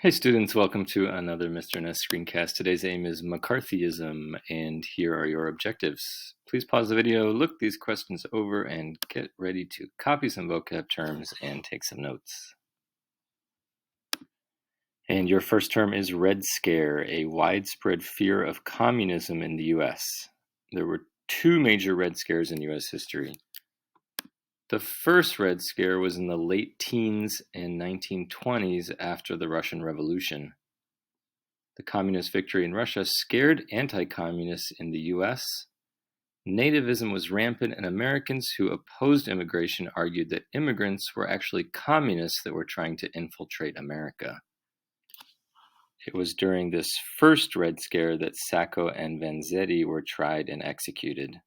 Hey students, welcome to another Mr. Ness screencast. Today's aim is McCarthyism, and here are your objectives. Please pause the video, look these questions over, and get ready to copy some vocab terms and take some notes. And your first term is Red Scare, a widespread fear of communism in the US. There were two major Red Scares in US history. The first Red Scare was in the late teens and 1920s after the Russian Revolution. The communist victory in Russia scared anti-communists in the US. Nativism was rampant, and Americans who opposed immigration argued that immigrants were actually communists that were trying to infiltrate America. It was during this first Red Scare that Sacco and Vanzetti were tried and executed.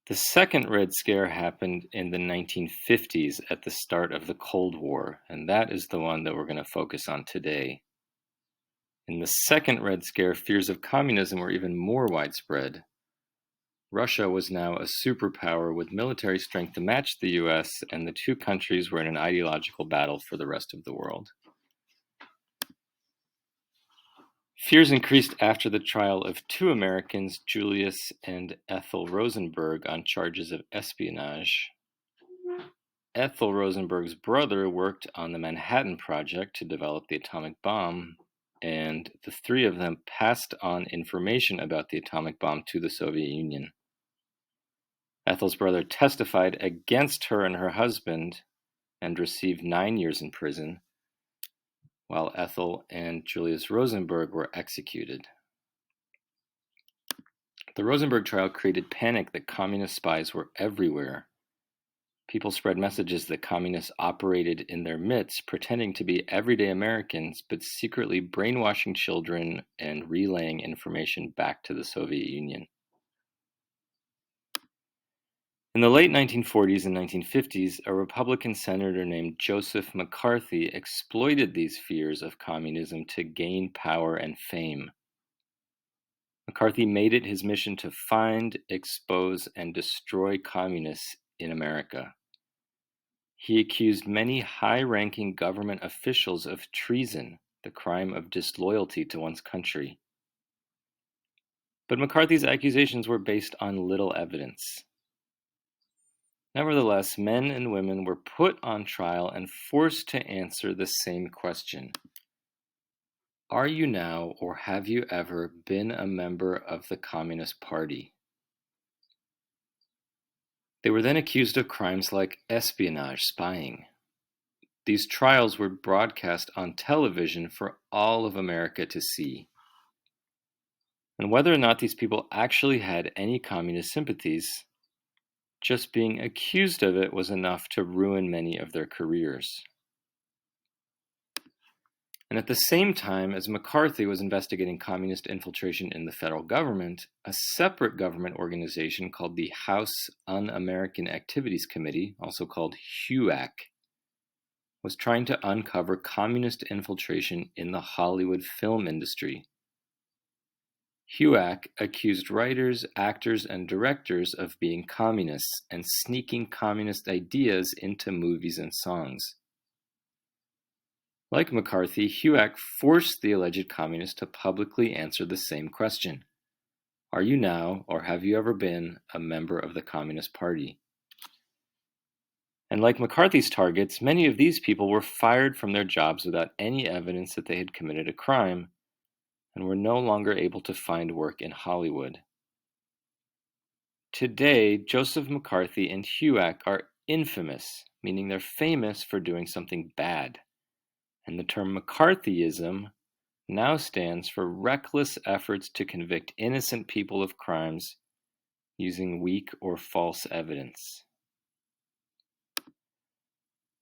The second Red Scare happened in the 1950s at the start of the Cold War, and that is the one that we're going to focus on today. In the second Red Scare, fears of communism were even more widespread. Russia was now a superpower with military strength to match the US, and the two countries were in an ideological battle for the rest of the world. Fears increased after the trial of two Americans, Julius and Ethel Rosenberg, on charges of espionage. Ethel Rosenberg's brother worked on the Manhattan Project to develop the atomic bomb, and the three of them passed on information about the atomic bomb to the Soviet Union. Ethel's brother testified against her and her husband and received 9 years in prison, while Ethel and Julius Rosenberg were executed. The Rosenberg trial created panic that communist spies were everywhere. People spread messages that communists operated in their midst, pretending to be everyday Americans, but secretly brainwashing children and relaying information back to the Soviet Union. In the late 1940s and 1950s, a Republican senator named Joseph McCarthy exploited these fears of communism to gain power and fame. McCarthy made it his mission to find, expose, and destroy communists in America. He accused many high-ranking government officials of treason, the crime of disloyalty to one's country. But McCarthy's accusations were based on little evidence. Nevertheless, men and women were put on trial and forced to answer the same question. Are you now, or have you ever, been a member of the Communist Party? They were then accused of crimes like espionage, spying. These trials were broadcast on television for all of America to see. And whether or not these people actually had any communist sympathies, just being accused of it was enough to ruin many of their careers. And at the same time as McCarthy was investigating communist infiltration in the federal government, a separate government organization called the House Un-American Activities Committee, also called HUAC, was trying to uncover communist infiltration in the Hollywood film industry. HUAC accused writers, actors, and directors of being communists and sneaking communist ideas into movies and songs. Like McCarthy, HUAC forced the alleged communists to publicly answer the same question. Are you now, or have you ever been, a member of the Communist Party? And like McCarthy's targets, many of these people were fired from their jobs without any evidence that they had committed a crime, and were no longer able to find work in Hollywood. Today, Joseph McCarthy and HUAC are infamous, meaning they're famous for doing something bad. And the term McCarthyism now stands for reckless efforts to convict innocent people of crimes using weak or false evidence.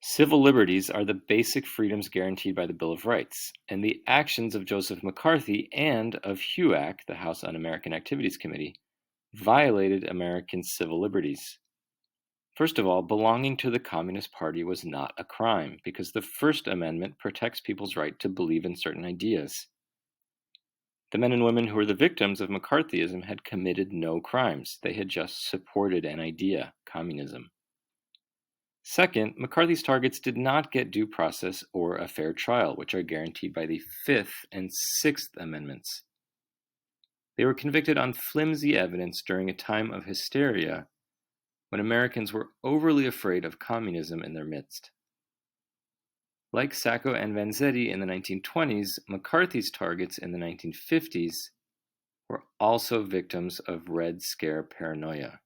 Civil liberties are the basic freedoms guaranteed by the Bill of Rights, and the actions of Joseph McCarthy and of HUAC, the House Un-American Activities Committee, violated American civil liberties. First of all, belonging to the Communist Party was not a crime, because the First Amendment protects people's right to believe in certain ideas. The men and women who were the victims of McCarthyism had committed no crimes. They had just supported an idea, communism. Second, McCarthy's targets did not get due process or a fair trial, which are guaranteed by the Fifth and Sixth Amendments. They were convicted on flimsy evidence during a time of hysteria when Americans were overly afraid of communism in their midst. Like Sacco and Vanzetti in the 1920s, McCarthy's targets in the 1950s were also victims of Red Scare paranoia.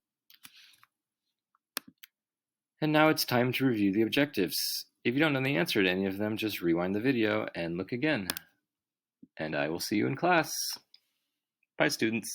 And now it's time to review the objectives. If you don't know the answer to any of them, just rewind the video and look again. And I will see you in class. Bye, students.